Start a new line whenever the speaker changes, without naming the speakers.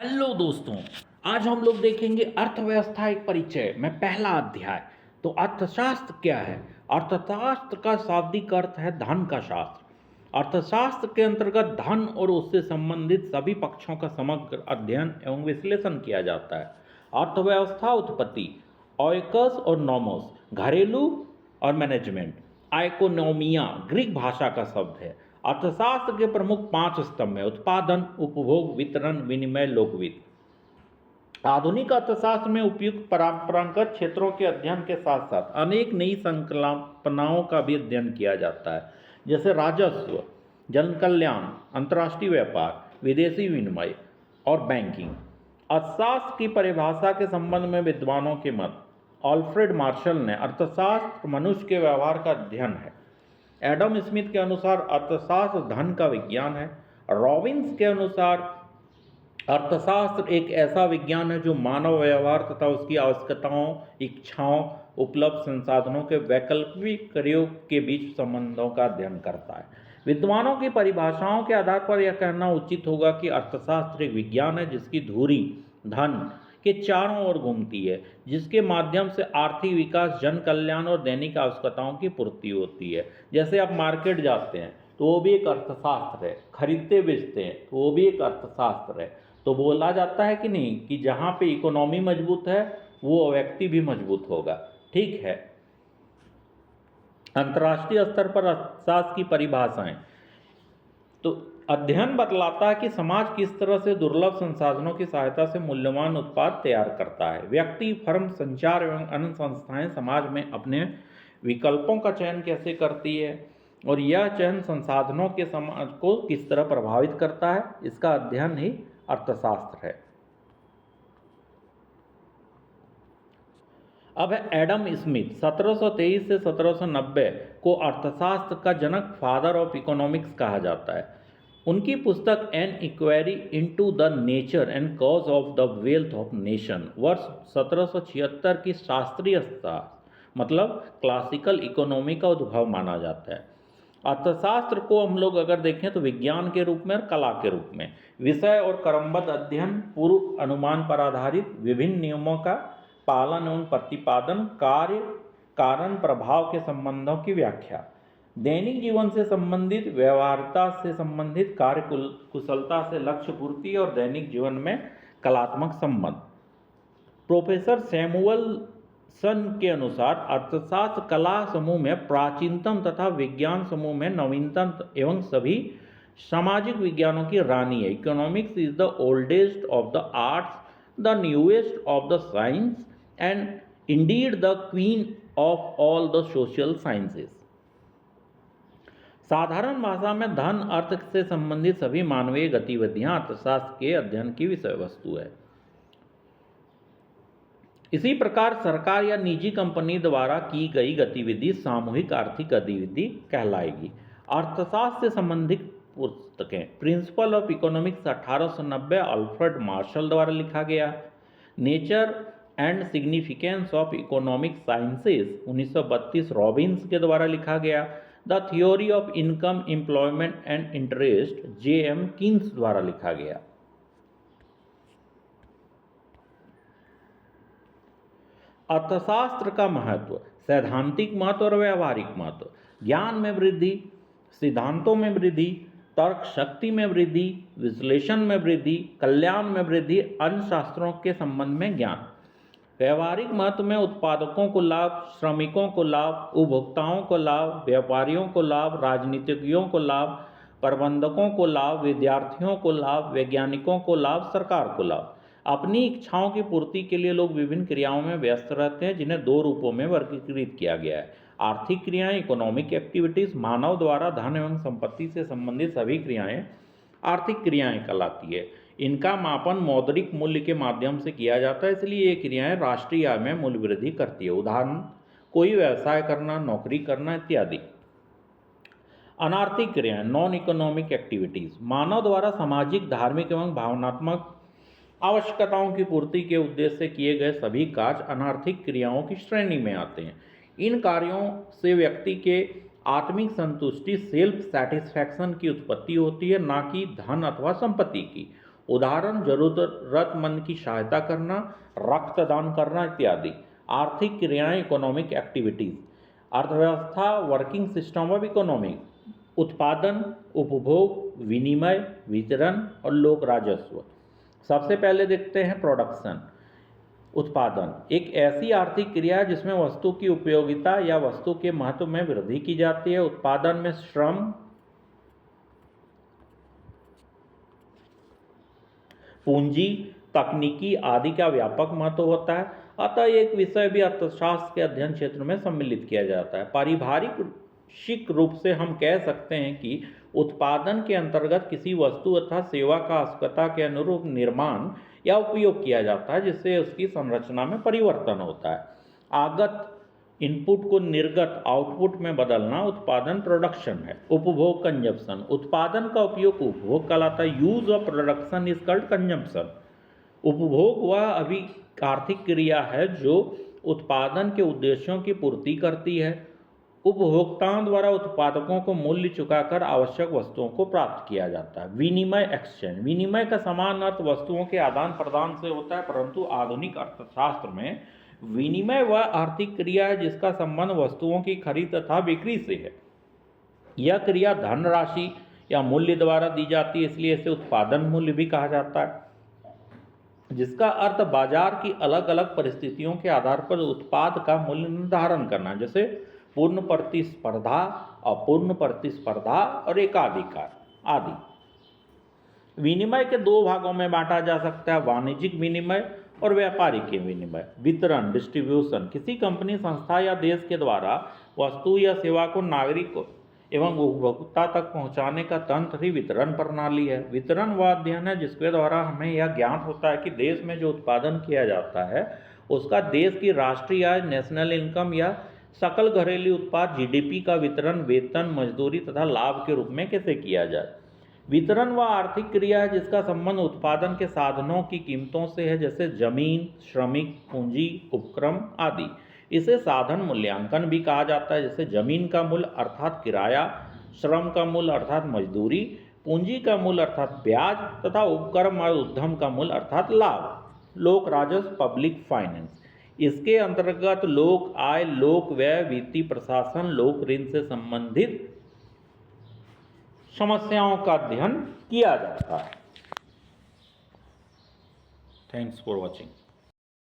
Hello दोस्तों। आज हम लोग देखेंगे अर्थव्यवस्था एक परिचय में पहला अध्याय। तो अर्थशास्त्र क्या है? अर्थशास्त्र का शाब्दिक अर्थ है धन का शास्त्र। अर्थशास्त्र के अंतर्गत धन और उससे संबंधित सभी पक्षों का समग्र अध्ययन एवं विश्लेषण किया जाता है। अर्थव्यवस्था उत्पत्ति, ऑयकस और नोमोस घरेलू और मैनेजमेंट, आइकोनोमिया ग्रीक भाषा का शब्द है। अर्थशास्त्र के प्रमुख 5 स्तंभ हैं: उत्पादन, उपभोग, वितरण, विनिमय, लोकवित्त। आधुनिक अर्थशास्त्र में उपयुक्त परंपरागत क्षेत्रों के अध्ययन के साथ साथ अनेक नई संकल्पनाओं का भी अध्ययन किया जाता है, जैसे राजस्व, जन कल्याण, अंतर्राष्ट्रीय व्यापार, विदेशी विनिमय और बैंकिंग। अर्थशास्त्र की परिभाषा के संबंध में विद्वानों के मत। अल्फ्रेड मार्शल ने अर्थशास्त्र मनुष्य के व्यवहार का अध्ययन है। एडम स्मिथ के अनुसार अर्थशास्त्र धन का विज्ञान है। रॉबिन्स के अनुसार अर्थशास्त्र एक ऐसा विज्ञान है जो मानव व्यवहार तथा उसकी आवश्यकताओं, इच्छाओं, उपलब्ध संसाधनों के वैकल्पिक प्रयोग के बीच संबंधों का अध्ययन करता है। विद्वानों की परिभाषाओं के आधार पर यह कहना उचित होगा कि अर्थशास्त्र एक विज्ञान है जिसकी धुरी धन के चारों ओर घूमती है, जिसके माध्यम से आर्थिक विकास, जन कल्याण और दैनिक आवश्यकताओं की पूर्ति होती है। जैसे आप मार्केट जाते हैं तो वो भी एक अर्थशास्त्र है, खरीदते बेचते हैं तो वो भी एक अर्थशास्त्र है। तो बोला जाता है कि नहीं कि जहाँ पे इकोनॉमी मजबूत है वो व्यक्ति भी मजबूत होगा। ठीक है। अंतर्राष्ट्रीय स्तर पर अर्थशास्त्र की परिभाषाएं। तो अध्ययन बतलाता है कि समाज किस तरह से दुर्लभ संसाधनों की सहायता से मूल्यवान उत्पाद तैयार करता है। व्यक्ति, फर्म, संचार एवं अन्य संस्थाएं समाज में अपने विकल्पों का चयन कैसे करती है और यह चयन संसाधनों के समाज को किस तरह प्रभावित करता है, इसका अध्ययन ही अर्थशास्त्र है। अब है एडम स्मिथ। 1723 से 1790 को अर्थशास्त्र का जनक, फादर ऑफ इकोनॉमिक्स कहा जाता है। उनकी पुस्तक an inquiry into the nature and cause of the wealth of nation वर्ष 1776 की शास्त्रीय अर्थशास्त्र मतलब क्लासिकल इकोनॉमी का उद्भव माना जाता है। अर्थशास्त्र को हम लोग अगर देखें तो विज्ञान के रूप में और कला के रूप में, विषय और क्रमबद्ध अध्ययन, पूर्व अनुमान पर आधारित, विभिन्न नियमों का पालन एवं प्रतिपादन, कार्य कारण प्रभाव के संबंधों की व्याख्या, दैनिक जीवन से संबंधित, व्यवहार्यता से संबंधित, कार्य कुशलता से लक्ष्य पूर्ति और दैनिक जीवन में कलात्मक संबंध। प्रोफेसर सैमुअलसन के अनुसार अर्थशास्त्र कला समूह में प्राचीनतम तथा विज्ञान समूह में नवीनतम एवं सभी सामाजिक विज्ञानों की रानी है। Economics is the oldest of the arts, the newest of the science and Indeed the queen of all the social sciences. साधारण भाषा में धन, अर्थ से संबंधित सभी मानवीय गतिविधियां अर्थशास्त्र के अध्ययन की विषय वस्तु है। इसी प्रकार सरकार या निजी कंपनी द्वारा की गई गतिविधि सामूहिक आर्थिक गतिविधि कहलाएगी। अर्थशास्त्र से संबंधित पुस्तकें। Principle of economics 1890 Alfred Marshall द्वारा लिखा गया। Nature and significance of economic sciences 1932 Robins के द्वारा लिखा गया। The theory of income, employment and interest J.M. Keynes द्वारा लिखा गया। अर्थशास्त्र का महत्व, सैद्धांतिक महत्व और व्यावहारिक महत्व। ज्ञान में वृद्धि, सिद्धांतों में वृद्धि, तर्क शक्ति में वृद्धि, विश्लेषण में वृद्धि, कल्याण में वृद्धि, अन्य शास्त्रों के संबंध में ज्ञान। व्यावहारिक महत्व में उत्पादकों को लाभ, श्रमिकों को लाभ, उपभोक्ताओं को लाभ, व्यापारियों को लाभ, राजनीतिज्ञों को लाभ, प्रबंधकों को लाभ, विद्यार्थियों को लाभ, वैज्ञानिकों को लाभ, सरकार को लाभ। अपनी इच्छाओं की पूर्ति के लिए लोग विभिन्न क्रियाओं में व्यस्त रहते हैं, जिन्हें 2 रूपों में वर्गीकृत किया गया है। आर्थिक क्रियाएं, इकोनॉमिक एक्टिविटीज, मानव द्वारा धन एवं संपत्ति से संबंधित सभी क्रियाएं आर्थिक क्रियाएं कहलाती है। इनका मापन मौद्रिक मूल्य के माध्यम से किया जाता है, इसलिए ये क्रियाएं राष्ट्रीय आय में मूल्य वृद्धि करती है। उदाहरण, कोई व्यवसाय करना, नौकरी करना इत्यादि। अनार्थिक क्रियाएं, नॉन इकोनॉमिक एक्टिविटीज, मानव द्वारा सामाजिक, धार्मिक एवं भावनात्मक आवश्यकताओं की पूर्ति के उद्देश्य से किए गए सभी कार्य अनार्थिक क्रियाओं की श्रेणी में आते हैं। इन कार्यों से व्यक्ति के आत्मिक संतुष्टि, सेल्फ सेटिस्फैक्शन की उत्पत्ति होती है, ना कि धन अथवा संपत्ति की। उदाहरण जरूरतमंद की सहायता करना, रक्तदान करना इत्यादि। आर्थिक क्रियाएं इकोनॉमिक एक्टिविटीज। अर्थव्यवस्था वर्किंग सिस्टम ऑफ इकोनॉमी, उत्पादन, उपभोग, विनिमय, वितरण और लोक राजस्व। सबसे पहले देखते हैं प्रोडक्शन, उत्पादन। एक ऐसी आर्थिक क्रिया है जिसमें वस्तु की उपयोगिता या वस्तु के महत्व में वृद्धि की जाती है। उत्पादन में श्रम, पूंजी, तकनीकी आदि का व्यापक महत्व होता है। अतः एक विषय भी अर्थशास्त्र के अध्ययन क्षेत्र में सम्मिलित किया जाता है। पारिभाषिक रूप से हम कह सकते हैं कि उत्पादन के अंतर्गत किसी वस्तु अथवा सेवा का आवश्यकता के अनुरूप निर्माण या उपयोग किया जाता है, जिससे उसकी संरचना में परिवर्तन होता है। आगत इनपुट को निर्गत आउटपुट में बदलना उत्पादन प्रोडक्शन है। उपभोग कंजप्शन, उत्पादन का उपयोग उपभोग कहलाता है। Use of production is called consumption. उपभोग वह अभी आर्थिक क्रिया है जो उत्पादन के उद्देश्यों की पूर्ति करती है। उपभोक्ताओं द्वारा उत्पादकों को मूल्य चुकाकर आवश्यक वस्तुओं को प्राप्त किया जाता है। विनिमय एक्सचेंज, विनिमय का समान अर्थ वस्तुओं के आदान प्रदान से होता है, परंतु आधुनिक अर्थशास्त्र में विनिमय वह आर्थिक क्रिया है जिसका संबंध वस्तुओं की खरीद तथा बिक्री से है। यह क्रिया धनराशि या मूल्य द्वारा दी जाती है, इसलिए इसे उत्पादन मूल्य भी कहा जाता है, जिसका अर्थ बाजार की अलग अलग परिस्थितियों के आधार पर उत्पाद का मूल्य निर्धारण करना, जैसे पूर्ण प्रतिस्पर्धा, अपूर्ण प्रतिस्पर्धा और एकाधिकार आदि। विनिमय के दो भागों में बांटा जा सकता है, वाणिज्यिक विनिमय और व्यापारिक विनिमय। वितरण, डिस्ट्रीब्यूशन, किसी कंपनी, संस्था या देश के द्वारा वस्तु या सेवा को नागरिक एवं उपभोक्ता तक पहुंचाने का तंत्र ही वितरण प्रणाली है। वितरण वह अध्ययन है जिसके द्वारा हमें यह ज्ञात होता है कि देश में जो उत्पादन किया जाता है उसका देश की राष्ट्रीय आय, नेशनल इनकम या सकल घरेलू उत्पाद जीडीपी का वितरण वेतन, मजदूरी तथा लाभ के रूप में कैसे किया जाए। वितरण वह आर्थिक क्रिया है जिसका संबंध उत्पादन के साधनों की कीमतों से है, जैसे जमीन, श्रमिक, पूंजी, उपक्रम आदि। इसे साधन मूल्यांकन भी कहा जाता है, जैसे जमीन का मूल्य अर्थात किराया, श्रम का मूल्य अर्थात मजदूरी, पूंजी का मूल्य अर्थात ब्याज तथा उपक्रम और उद्यम का मूल्य अर्थात लाभ। लोक राजस्व, पब्लिक फाइनेंस, इसके अंतर्गत लोक आय, लोक व्यय, वित्तीय प्रशासन, लोक ऋण से संबंधित समस्याओं का अध्ययन किया जाता है। Thanks for watching.